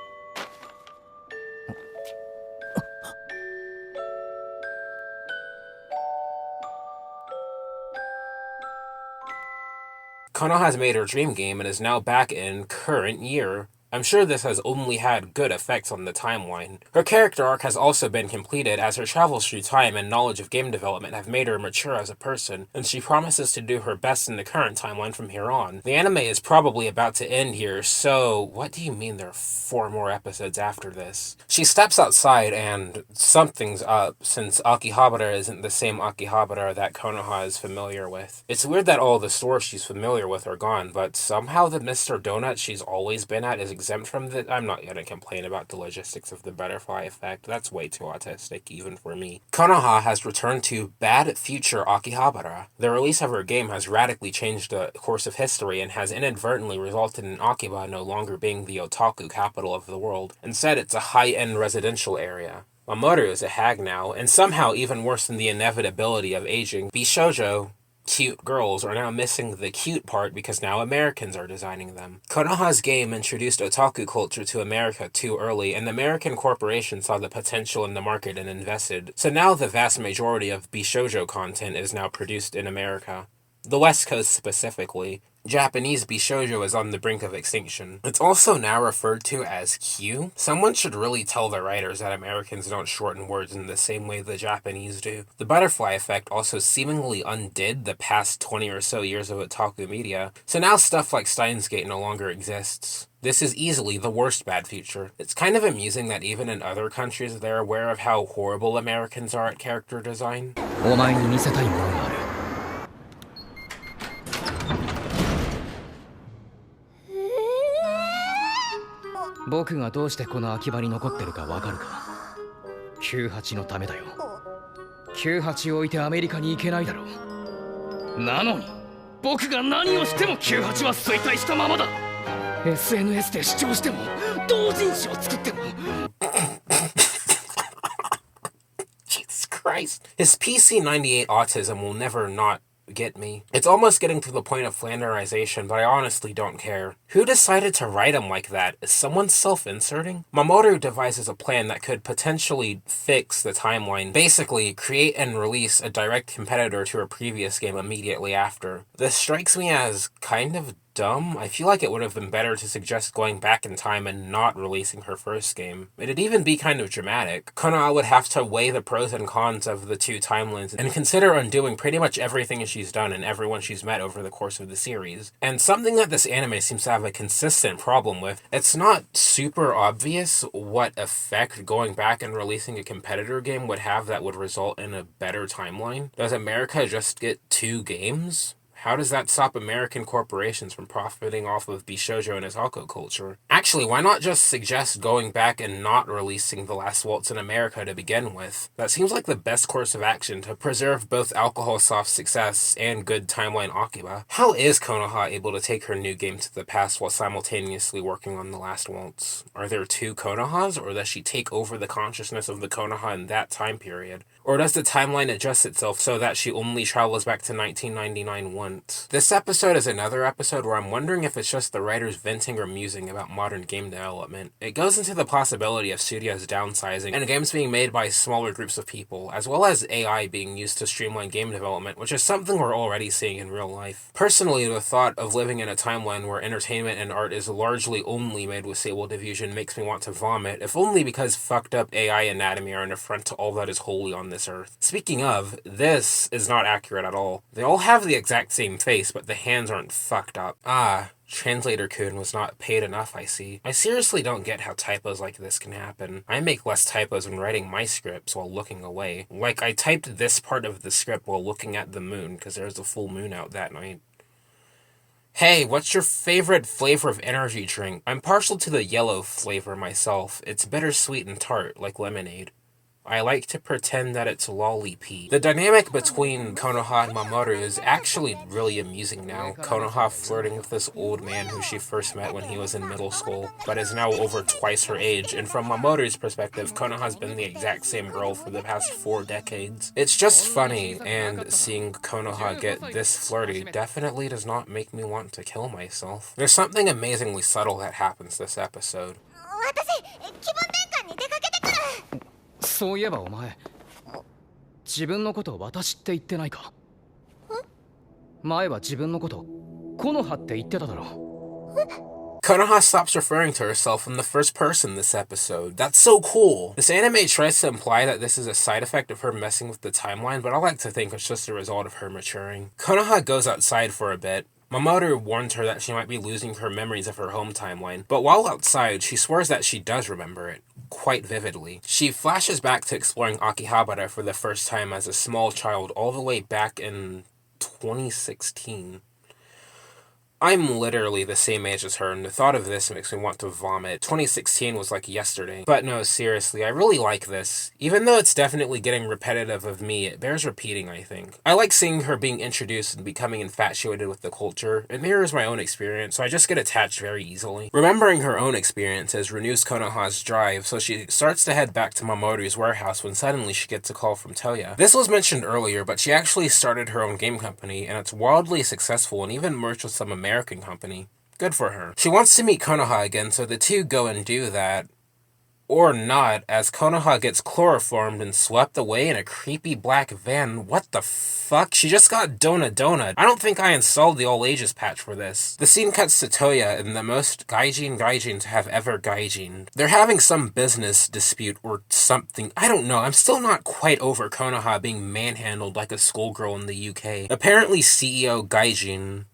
Speaker 1: Konoha has made her dream game and is now back in current year. I'm sure this has only had good effects on the timeline. Her character arc has also been completed as her travels through time and knowledge of game development have made her mature as a person, and she promises to do her best in the current timeline from here on. The anime is probably about to end here, so what do you mean there are 4 more episodes after this? She steps outside and something's up, since Akihabara isn't the same Akihabara that Konoha is familiar with. It's weird that all the stores she's familiar with are gone, but somehow the Mr. Donut she's always been at is exempt from that. I'm not gonna complain about the logistics of the butterfly effect. That's way too autistic, even for me. Konoha has returned to bad future Akihabara. The release of her game has radically changed the course of history and has inadvertently resulted in Akiba no longer being the otaku capital of the world. Instead, it's a high-end residential area. Mamoru is a hag now, and somehow even worse than the inevitability of aging, Bishoujo cute girls are now missing the cute part because now Americans are designing them. Konoha's game introduced otaku culture to America too early, and American corporations saw the potential in the market and invested. So now the vast majority of Bishoujo content is now produced in America. The West Coast specifically. Japanese Bishoujo is on the brink of extinction. It's also now referred to as Q. Someone should really tell the writers that Americans don't shorten words in the same way the Japanese do. The butterfly effect also seemingly undid the past 20 or so years of otaku media, so now stuff like Steins Gate no longer exists. This is easily the worst bad feature. It's kind of amusing that even in other countries they're aware of how horrible Americans are at character design.
Speaker 6: お前に見せたいものがある。僕がどうしてこの秋葉に残ってるかわかるか。98のためだよ。98を置いてアメリカに行けないだろう。なのに僕が何をしても98は衰退したままだ。SNS で主張しても同人誌を作っても。
Speaker 1: Jesus Christ. His PC-98 autism will never not get me. It's almost getting to the point of flanderization, but I honestly don't care. Who decided to write him like that? Is someone self-inserting? Mamoru devises a plan that could potentially fix the timeline. Basically, create and release a direct competitor to her previous game immediately after. This strikes me as kind of dumb. I feel like it would have been better to suggest going back in time and not releasing her first game. It'd even be kind of dramatic. Konoha would have to weigh the pros and cons of the two timelines and consider undoing pretty much everything she's done and everyone she's met over the course of the series. And something that this anime seems to have a consistent problem with, it's not super obvious what effect going back and releasing a competitor game would have that would result in a better timeline. Does America just get 2 games? How does that stop American corporations from profiting off of Bishoujo and otaku culture? Actually, why not just suggest going back and not releasing The Last Waltz in America to begin with? That seems like the best course of action to preserve both Alcohol Soft's success and good timeline Akiba. How is Konoha able to take her new game to the past while simultaneously working on The Last Waltz? Are there 2 Konohas, or does she take over the consciousness of the Konoha in that time period? Or does the timeline adjust itself so that she only travels back to 1999 once? This episode is another episode where I'm wondering if it's just the writers venting or musing about modern game development. It goes into the possibility of studios downsizing and games being made by smaller groups of people, as well as AI being used to streamline game development, which is something we're already seeing in real life. Personally, the thought of living in a timeline where entertainment and art is largely only made with Sable Diffusion makes me want to vomit, if only because fucked up AI anatomy are an affront to all that is holy on this earth. Speaking of, this is not accurate at all. They all have the exact same face, but the hands aren't fucked up. Translator-kun was not paid enough, I see. I seriously don't get how typos like this can happen. I make less typos when writing my scripts while looking away. Like, I typed this part of the script while looking at the moon, because there's a full moon out that night. Hey, what's your favorite flavor of energy drink? I'm partial to the yellow flavor myself. It's bittersweet and tart, like lemonade. I like to pretend that it's lollipee. The dynamic between Konoha and Mamoru is actually really amusing now. Konoha flirting with this old man who she first met when he was in middle school, but is now over twice her age, and from Mamoru's perspective, Konoha's been the exact same girl for the past 4 decades. It's just funny, and seeing Konoha get this flirty definitely does not make me want to kill myself. There's something amazingly subtle that happens this episode.
Speaker 6: そういえばお前自分のことを私って言ってないか。前は自分のことコノハって言ってただろ。
Speaker 1: Konoha stops referring to herself in the first person this episode. That's so cool. This anime tries to imply that this is a side effect of her messing with the timeline, but I like to think it's just a result of her maturing. Konoha goes outside for a bit. Mamoru warns her that she might be losing her memories of her home timeline, but while outside, she swears that she does remember it, quite vividly. She flashes back to exploring Akihabara for the first time as a small child all the way back in 2016. I'm literally the same age as her, and the thought of this makes me want to vomit. 2016 was like yesterday. But no, seriously, I really like this. Even though it's definitely getting repetitive of me, it bears repeating, I think. I like seeing her being introduced and becoming infatuated with the culture. It mirrors my own experience, so I just get attached very easily. Remembering her own experiences renews Konoha's drive, so she starts to head back to Mamoru's warehouse when suddenly she gets a call from Toya. This was mentioned earlier, but she actually started her own game company, and it's wildly successful and even merged with some American company. Good for her. She wants to meet Konoha again, so the two go and do that. Or not, as Konoha gets chloroformed and swept away in a creepy black van. What the fuck? She just got donut. I don't think I installed the all ages patch for this. The scene cuts to Toya in the most gaijin to have ever gaijin. They're having some business dispute or something. I don't know. I'm still not quite over Konoha being manhandled like a schoolgirl in the UK. Apparently CEO Gaijin,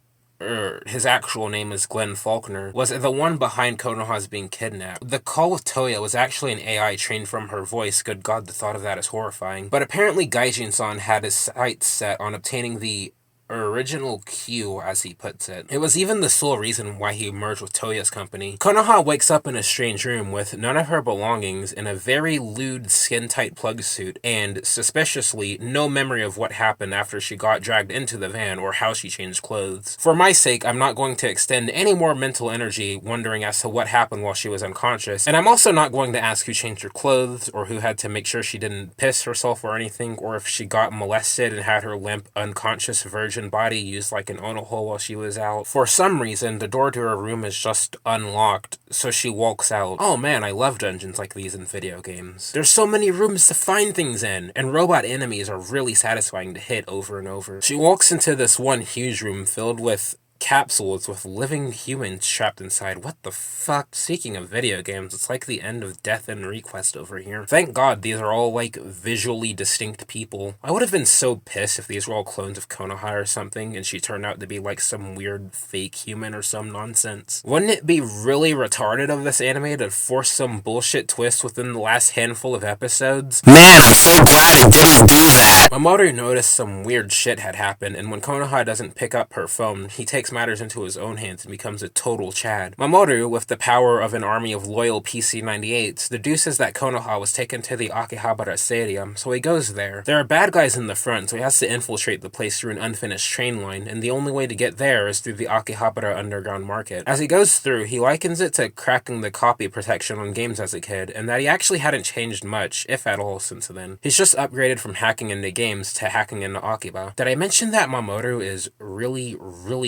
Speaker 1: his actual name is Glenn Faulkner, was the one behind Konoha's being kidnapped. The call with Toya was actually an AI trained from her voice. Good God, the thought of that is horrifying. But apparently Gaijin-san had his sights set on obtaining the original Q, as he puts it. It was even the sole reason why he merged with Toya's company. Konoha wakes up in a strange room with none of her belongings in a very lewd skin-tight plug suit and, suspiciously, no memory of what happened after she got dragged into the van or how she changed clothes. For my sake, I'm not going to extend any more mental energy wondering as to what happened while she was unconscious, and I'm also not going to ask who changed her clothes or who had to make sure she didn't piss herself or anything, or if she got molested and had her limp, unconscious virgin body used like an onoho while she was out. For some reason, the door to her room is just unlocked, so she walks out. Oh man, I love dungeons like these in video games. There's so many rooms to find things in, and robot enemies are really satisfying to hit over and over. She walks into this one huge room filled with capsules with living humans trapped inside. What the fuck? Speaking of video games, it's like the end of Death and Request over here. Thank God these are all like visually distinct people. I would have been so pissed if these were all clones of Konoha or something and she turned out to be like some weird fake human or some nonsense. Wouldn't it be really retarded of this anime to force some bullshit twist within the last handful of episodes? Man, I'm so glad it didn't do that. Mamoru noticed some weird shit had happened, and when Konoha doesn't pick up her phone, he takes matters into his own hands and becomes a total Chad. Mamoru, with the power of an army of loyal PC-98s, deduces that Konoha was taken to the Akihabara Stadium, so he goes there. There are bad guys in the front, so he has to infiltrate the place through an unfinished train line, and the only way to get there is through the Akihabara underground market. As he goes through, he likens it to cracking the copy protection on games as a kid, and that he actually hadn't changed much, if at all, since then. He's just upgraded from hacking into games to hacking into Akiba. Did I mention that Mamoru is really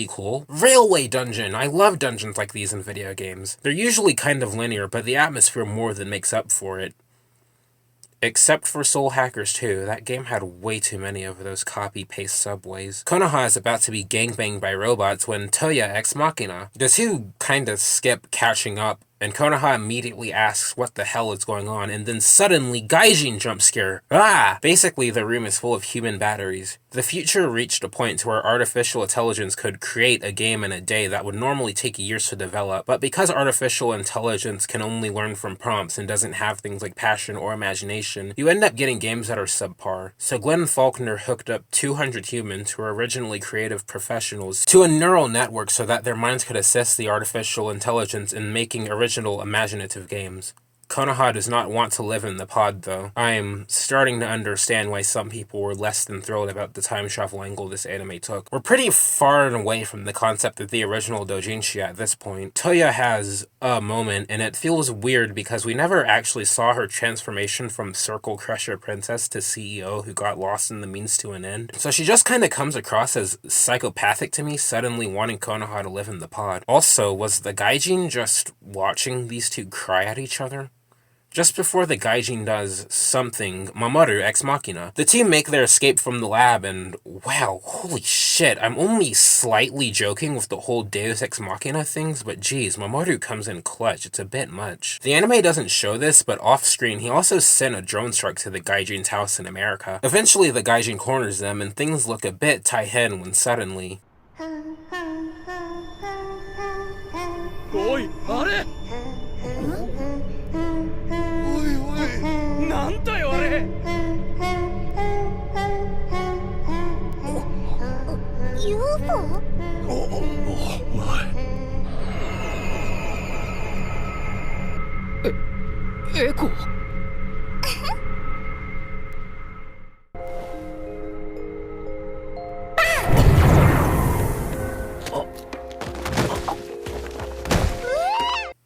Speaker 1: cool? Railway dungeon! I love dungeons like these in video games. They're usually kind of linear, but the atmosphere more than makes up for it. Except for Soul Hackers 2, that game had way too many of those copy-paste subways. Konoha is about to be gangbanged by robots when Toya ex machina. The two kinda skip catching up, and Konoha immediately asks what the hell is going on, and then suddenly Gaijin jump scare. Ah! Basically, the room is full of human batteries. The future reached a point to where artificial intelligence could create a game in a day that would normally take years to develop, but because artificial intelligence can only learn from prompts and doesn't have things like passion or imagination, you end up getting games that are subpar. So Glenn Faulkner hooked up 200 humans who were originally creative professionals to a neural network so that their minds could assist the artificial intelligence in making original imaginative games. Konoha does not want to live in the pod, though. I am starting to understand why some people were less than thrilled about the time travel angle this anime took. We're pretty far and away from the concept of the original doujinshi at this point. Toya has a moment, and it feels weird because we never actually saw her transformation from Circle Crusher Princess to CEO who got lost in the means to an end. So she just kind of comes across as psychopathic to me, suddenly wanting Konoha to live in the pod. Also, was the Gaijin just watching these two cry at each other? Just before the Gaijin does something, Mamoru ex machina, the two make their escape from the lab and, wow, holy shit, I'm only slightly joking with the whole Deus ex machina things, but geez, Mamoru comes in clutch, it's a bit much. The anime doesn't show this, but off-screen he also sent a drone strike to the Gaijin's house in America. Eventually the Gaijin corners them and things look a bit Taihen when suddenly...
Speaker 2: おいあれおいおいなんだよあれ
Speaker 3: UFO?
Speaker 4: お前
Speaker 6: エコ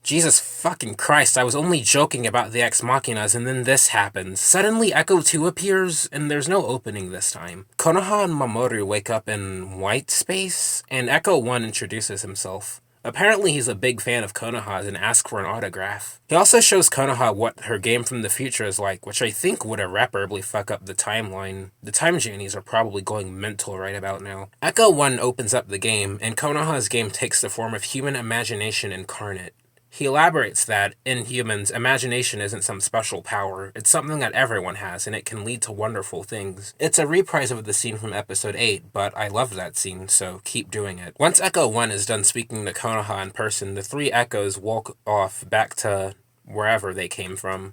Speaker 1: Jesus fucking Christ, I was only joking about the Ex Machinas and then this happens. Suddenly Echo 2 appears, and there's no opening this time. Konoha and Mamoru wake up in white space, and Echo 1 introduces himself. Apparently he's a big fan of Konoha's and asks for an autograph. He also shows Konoha what her game from the future is like, which I think would irreparably fuck up the timeline. The time genies are probably going mental right about now. Echo 1 opens up the game, and Konoha's game takes the form of human imagination incarnate. He elaborates that, in humans, imagination isn't some special power, it's something that everyone has, and it can lead to wonderful things. It's a reprise of the scene from episode 8, but I love that scene, so keep doing it. Once Echo 1 is done speaking to Konoha in person, the three Echoes walk off back to wherever they came from.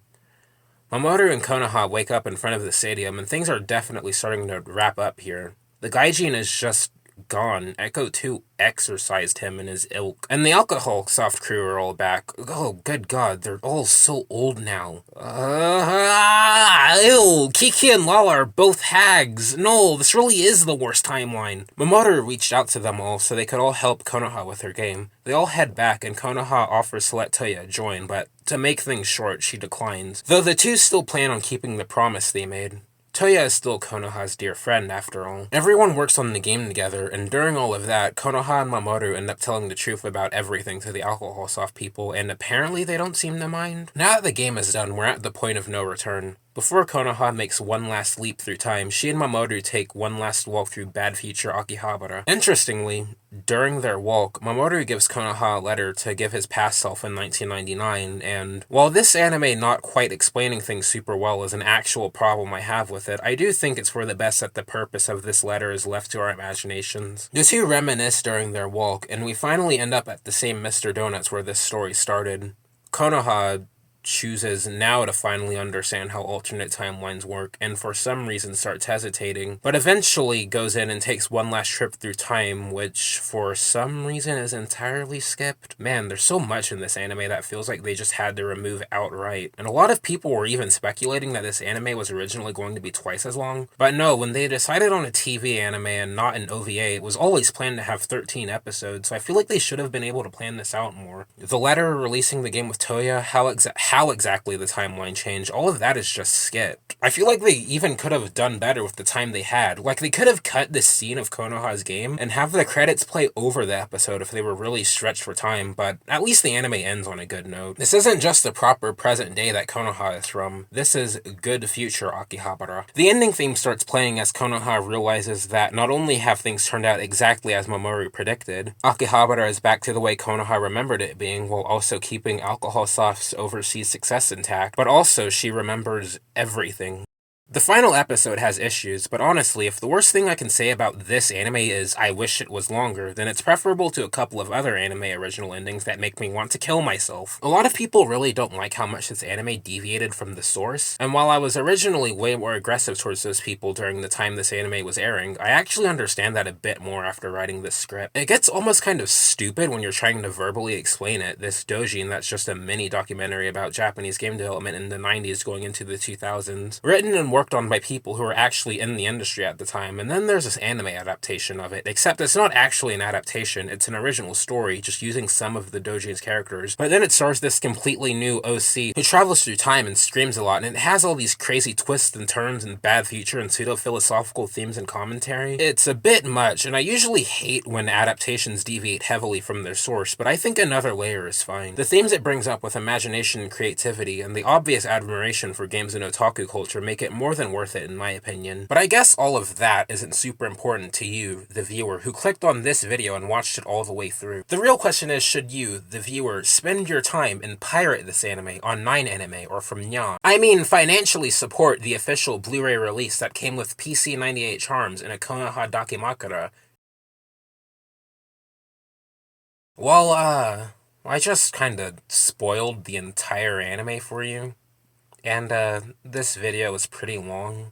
Speaker 1: Mamoru and Konoha wake up in front of the stadium, and things are definitely starting to wrap up here. The Gaijin is just gone. Echo 2 exorcised him and his ilk. And the alcohol soft crew are all back. Oh, good god, they're all so old now. Ew, Kiki and Lala are both hags. No, this really is the worst timeline. Mamoru reached out to them all so they could all help Konoha with her game. They all head back and Konoha offers to let Toya join, but to make things short, she declines. Though the two still plan on keeping the promise they made. Toya is still Konoha's dear friend, after all. Everyone works on the game together, and during all of that, Konoha and Mamoru end up telling the truth about everything to the alcohol soft people, and apparently they don't seem to mind. Now that the game is done, we're at the point of no return. Before Konoha makes one last leap through time, she and Mamoru take one last walk through bad future Akihabara. Interestingly, during their walk, Mamoru gives Konoha a letter to give his past self in 1999, and while this anime not quite explaining things super well is an actual problem I have with it, I do think it's for the best that the purpose of this letter is left to our imaginations. The two reminisce during their walk, and we finally end up at the same Mr. Donuts where this story started. Konoha chooses now to finally understand how alternate timelines work, and for some reason starts hesitating, but eventually goes in and takes one last trip through time, which for some reason is entirely skipped. Man, there's so much in this anime that feels like they just had to remove outright, and a lot of people were even speculating that this anime was originally going to be twice as long, but no, when they decided on a TV anime and not an OVA, it was always planned to have 13 episodes, so I feel like they should have been able to plan this out more. The letter releasing the game with Toya, how exactly the timeline changed, all of that is just skipped. I feel like they even could have done better with the time they had. Like, they could have cut this scene of Konoha's game and have the credits play over the episode if they were really stretched for time, but at least the anime ends on a good note. This isn't just the proper present day that Konoha is from, this is good future Akihabara. The ending theme starts playing as Konoha realizes that not only have things turned out exactly as Mamoru predicted, Akihabara is back to the way Konoha remembered it being, while also keeping Alcohol Soft's overseas success intact, but also she remembers everything. The final episode has issues, but honestly, if the worst thing I can say about this anime is I wish it was longer, then it's preferable to a couple of other anime original endings that make me want to kill myself. A lot of people really don't like how much this anime deviated from the source, and while I was originally way more aggressive towards those people during the time this anime was airing, I actually understand that a bit more after writing this script. It gets almost kind of stupid when you're trying to verbally explain it, this doujin that's just a mini documentary about Japanese game development in the 90s going into the 2000s, written and worked worked on by people who were actually in the industry at the time, and then there's this anime adaptation of it, except it's not actually an adaptation, it's an original story, just using some of the doujin's characters. But then it stars this completely new OC who travels through time and screams a lot, and it has all these crazy twists and turns and bad future and pseudo-philosophical themes and commentary. It's a bit much, and I usually hate when adaptations deviate heavily from their source, but I think Another Layer is fine. The themes it brings up with imagination and creativity, and the obvious admiration for games and otaku culture make it more than worth it in my opinion. But I guess all of that isn't super important to you, the viewer, who clicked on this video and watched it all the way through. The real question is, should you, the viewer, spend your time and pirate this anime on 9anime or from Nya? I mean, financially support the official Blu-ray release that came with PC 98 charms and a Konoha Dakimakura. Well, I just kinda spoiled the entire anime for you. And, this video is pretty long.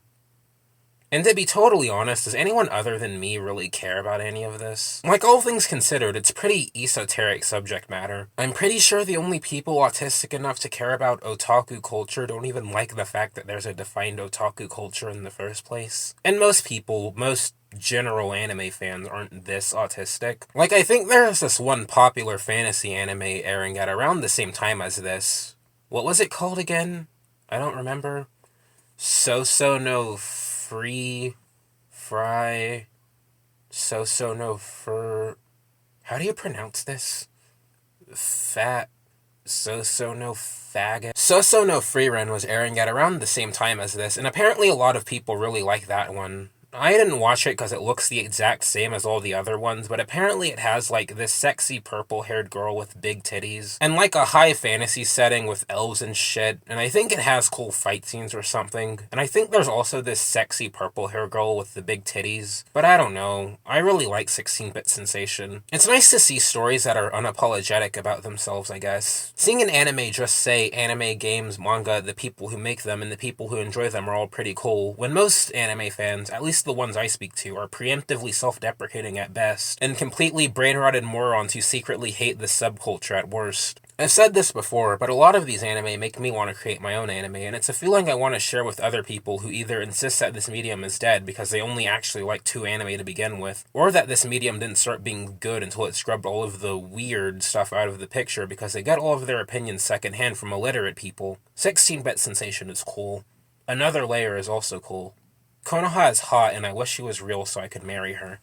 Speaker 1: And to be totally honest, does anyone other than me really care about any of this? Like, all things considered, it's pretty esoteric subject matter. I'm pretty sure the only people autistic enough to care about otaku culture don't even like the fact that there's a defined otaku culture in the first place. And most people, most general anime fans aren't this autistic. Like, I think there's this one popular fantasy anime airing at around the same time as this. What was it called again? I don't remember. So no Free Fry So no Fur. How do you pronounce this? Fat So no Faggot. So no Free Run was airing at around the same time as this, and apparently a lot of people really like that one. I didn't watch it because it looks the exact same as all the other ones, but apparently it has like this sexy purple-haired girl with big titties, and like a high fantasy setting with elves and shit, and I think it has cool fight scenes or something, and I think there's also this sexy purple-haired girl with the big titties, but I don't know, I really like 16-bit sensation. It's nice to see stories that are unapologetic about themselves, I guess. Seeing an anime just say anime, games, manga, the people who make them, and the people who enjoy them are all pretty cool, when most anime fans, at least the ones I speak to, are preemptively self-deprecating at best, and completely brain-rotted morons who secretly hate the subculture at worst. I've said this before, but a lot of these anime make me want to create my own anime, and it's a feeling I want to share with other people who either insist that this medium is dead because they only actually like 2 anime to begin with, or that this medium didn't start being good until it scrubbed all of the weird stuff out of the picture because they got all of their opinions secondhand from illiterate people. 16-bit sensation is cool. Another Layer is also cool. Konoha is hot, and I wish she was real so I could marry her.